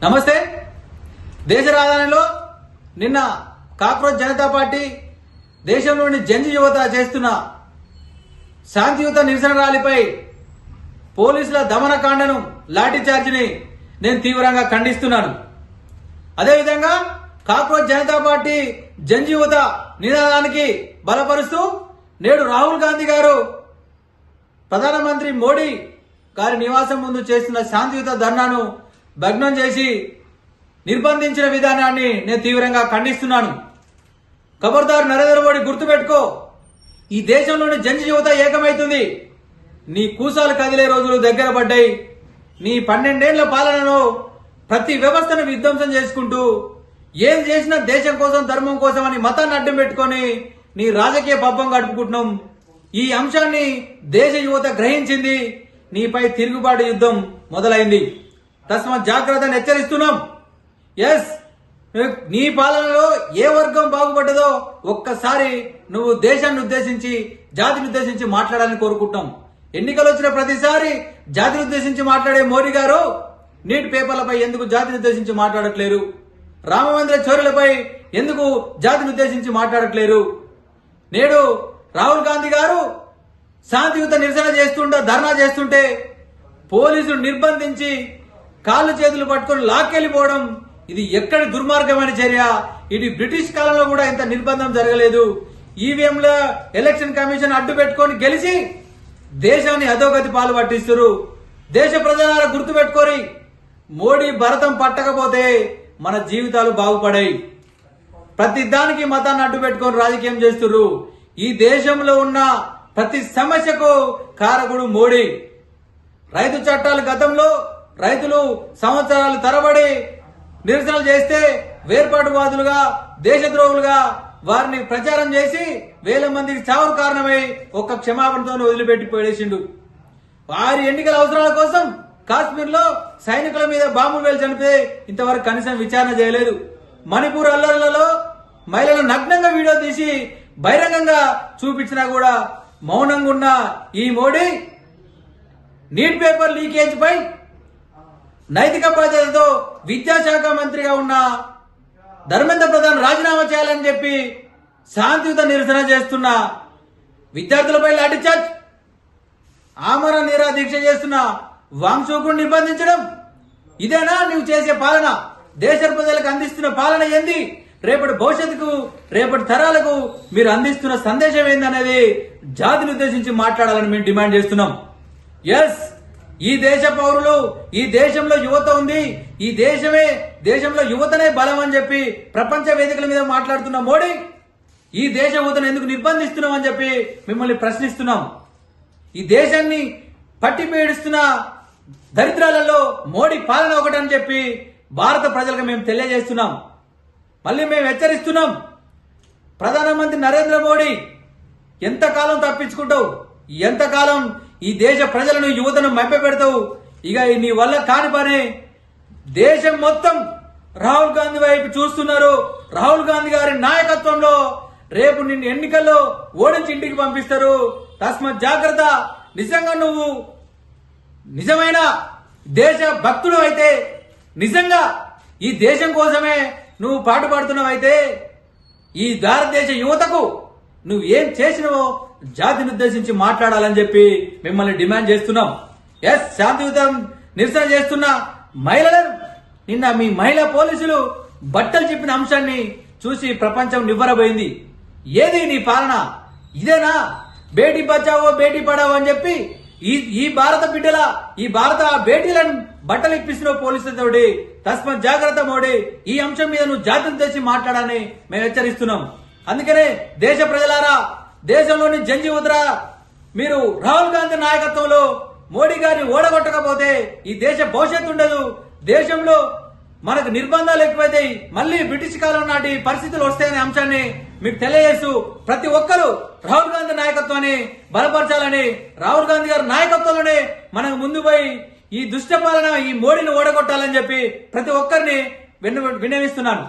నమస్తే. దేశ రాజధానిలో నిన్న కాక్రోచ్ జనతా పార్టీ దేశంలోని జంజి యువత చేస్తున్న శాంతియుత నిరసన ర్యాలీపై పోలీసుల దమనకాండను లాఠీ చార్జిని నేను తీవ్రంగా ఖండిస్తున్నాను. అదేవిధంగా కాక్రోచ్ జనతా పార్టీ జంజి యువత నినాదానికి బలపరుస్తూ నేడు రాహుల్ గాంధీ గారు ప్రధానమంత్రి మోడీ గారి నివాసం ముందు చేస్తున్న శాంతియుత ధర్నాను భగ్నం చేసి నిర్బంధించిన విధానాన్ని నేను తీవ్రంగా ఖండిస్తున్నాను. ఖబర్దార్ నరేంద్ర మోడీ, గుర్తుపెట్టుకో, ఈ దేశంలోని జంజి యువత ఏకమైతుంది. నీ కూసాలు కదిలే రోజులు దగ్గర పడ్డాయి. నీ 12 ఏళ్ల పాలనలో ప్రతి వ్యవస్థను విధ్వంసం చేసుకుంటూ ఏం చేసినా దేశం కోసం, ధర్మం కోసం అని మతాన్ని అడ్డం పెట్టుకొని నీ రాజకీయ పబ్బం గడుపుకుంటున్నాం. ఈ అంశాన్ని దేశ యువత గ్రహించింది. నీపై తిరుగుబాటు యుద్ధం మొదలైంది. తస్మాత్ జాగ్రత్తని హెచ్చరిస్తున్నాం. ఎస్, నీ పాలనలో ఏ వర్గం బాగుపడ్డదో ఒక్కసారి నువ్వు దేశాన్ని ఉద్దేశించి, జాతిని ఉద్దేశించి మాట్లాడాలని కోరుకుంటున్నాం. ఎన్నికలు వచ్చిన ప్రతిసారి జాతిని ఉద్దేశించి మాట్లాడే మోడీ గారు నీట్ పేపర్లపై ఎందుకు జాతిని ఉద్దేశించి మాట్లాడట్లేరు? రామ మందిర చోరులపై ఎందుకు జాతిని ఉద్దేశించి మాట్లాడట్లేరు? నేడు రాహుల్ గాంధీ గారు శాంతియుత నిరసన ధర్నా చేస్తుంటే పోలీసులు నిర్బంధించి కాళ్ళు చేతులు పట్టుకొని లాక్కెళ్లిపోవడం, ఇది ఎక్కడి దుర్మార్గమైన చర్య? ఇది బ్రిటిష్ కాలంలో కూడా ఇంత నిర్బంధం జరగలేదు. ఈవీఎంల ఎలక్షన్ కమిషన్ అడ్డు పెట్టుకొని గెలిచి దేశాన్ని అధోగతి పాలు పట్టిస్తారు. దేశ ప్రజలారా గుర్తుపెట్టుకోరి, మోడీ భరతం పట్టకపోతే మన జీవితాలు బాగుపడాయి. ప్రతి దానికి మతాన్ని అడ్డు పెట్టుకొని రాజకీయం చేస్తున్నారు. ఈ దేశంలో ఉన్న ప్రతి సమస్యకు కారకుడు మోడీ. రైతు చట్టాలు గతంలో రైతులు సంవత్సరాలు తరబడి నిరసనలు చేస్తే వేర్పాటువాదులుగా, దేశద్రోహులుగా వారిని ప్రచారం చేసి వేల మందికి చావుకు కారణమై ఒక్క క్షమాపణతో వదిలిపెట్టి పడేసిండు. వారి ఎన్నికల అవసరాల కోసం కాశ్మీర్ లో సైనికుల మీద బాంబులు వేలు చనిపోయి ఇంతవరకు కనీసం విచారణ చేయలేదు. మణిపూర్ అల్లర్లలో మహిళలు నగ్నంగా వీడియో తీసి బహిరంగంగా చూపించినా కూడా మౌనంగా ఉన్న ఈ మోడీ నీట్ పేపర్ లీకేజ్ పై నైతిక బాధ్యతతో విద్యాశాఖ మంత్రిగా ఉన్న ధర్మేంద్ర ప్రధాన్ రాజీనామా చేయాలని చెప్పి శాంతియుత నిరసన చేస్తున్న విద్యార్థులపై లాఠీచార్జ్, ఆమరణ నిరాదీక్ష చేస్తున్న వాంగ్షూకుని నిర్బంధించడం, ఇదేనా నువ్వు చేసే పాలన? దేశ ప్రజలకు అందిస్తున్న పాలన ఏంది? రేపటి భవిష్యత్తుకు, రేపటి తరాలకు మీరు అందిస్తున్న సందేశం ఏందనేది జాతిని ఉద్దేశించి మాట్లాడాలని మేము డిమాండ్ చేస్తున్నాం. ఎస్, ఈ దేశ పౌరులు, ఈ దేశంలో యువత ఉంది. ఈ దేశంలో యువతనే బలం అని చెప్పి ప్రపంచ వేదికల మీద మాట్లాడుతున్న మోడీ, ఈ దేశ యువతను ఎందుకు నిర్బంధిస్తున్నాం అని చెప్పి మిమ్మల్ని ప్రశ్నిస్తున్నాం. ఈ దేశాన్ని పట్టి పీడిస్తున్న దరిద్రాలలో మోడీ పాలన ఒకటని చెప్పి భారత ప్రజలకు మేము తెలియజేస్తున్నాం. మళ్ళీ మేము హెచ్చరిస్తున్నాం. ప్రధానమంత్రి నరేంద్ర మోడీ, ఎంతకాలం తప్పించుకుంటావు? ఎంతకాలం ఈ దేశ ప్రజలను, యువతను మభ్యపెడతావు? ఇక నీ వల్ల కాని పని. దేశం మొత్తం రాహుల్ గాంధీ వైపు చూస్తున్నారు. రాహుల్ గాంధీ గారి నాయకత్వంలో రేపు నిన్ను ఎన్నికల్లో ఓడించి ఇంటికి పంపిస్తారు. తస్మాత్ జాగ్రత్త. నిజంగా నువ్వు నిజమైన దేశ భక్తుడు అయితే, నిజంగా ఈ దేశం కోసమే నువ్వు పాటుపడుతున్నావైతే, ఈ భారతదేశ యువతకు నువ్వు ఏం చేసినావో జాతిని ఉద్దేశించి మాట్లాడాలని చెప్పి మిమ్మల్ని డిమాండ్ చేస్తున్నాం. ఎస్, శాంతియుతం నిరసన చేస్తున్న మహిళలను నిన్న మీ మహిళా పోలీసులు బట్టలు చెప్పిన అంశాన్ని చూసి ప్రపంచం నివ్వరబోయింది. ఏది నీ పాలన? ఇదేనా? బేటీ బచావో బేటీ పడావో అని చెప్పి ఈ భారత బిడ్డల, ఈ భారత బేటీలను బట్టలు ఇప్పిస్తున్న పోలీసులతోటి. తస్మాత్ జాగ్రత్త మోడీ, ఈ అంశం మీద నువ్వు జాతిని ఉద్దేశించి మాట్లాడాలని మేము హెచ్చరిస్తున్నాం. అందుకనే దేశ ప్రజలారా, దేశంలోని జంజి యువతరా, మీరు రాహుల్ గాంధీ నాయకత్వంలో మోడీ గారిని ఓడగొట్టకపోతే ఈ దేశ భవిష్యత్తు ఉండదు. దేశంలో మనకు నిర్బంధాలు ఎక్కువైతాయి. మళ్ళీ బ్రిటిష్ కాలం నాటి పరిస్థితులు వస్తాయనే అంశాన్ని మీకు తెలియజేస్తూ ప్రతి ఒక్కరూ రాహుల్ గాంధీ నాయకత్వాన్ని బలపరచాలని, రాహుల్ గాంధీ గారి నాయకత్వంలోనే మనకు ముందు పోయి ఈ దుష్ట పాలన, ఈ మోడీని ఓడగొట్టాలని చెప్పి ప్రతి ఒక్కరిని విన్నవిస్తున్నాను.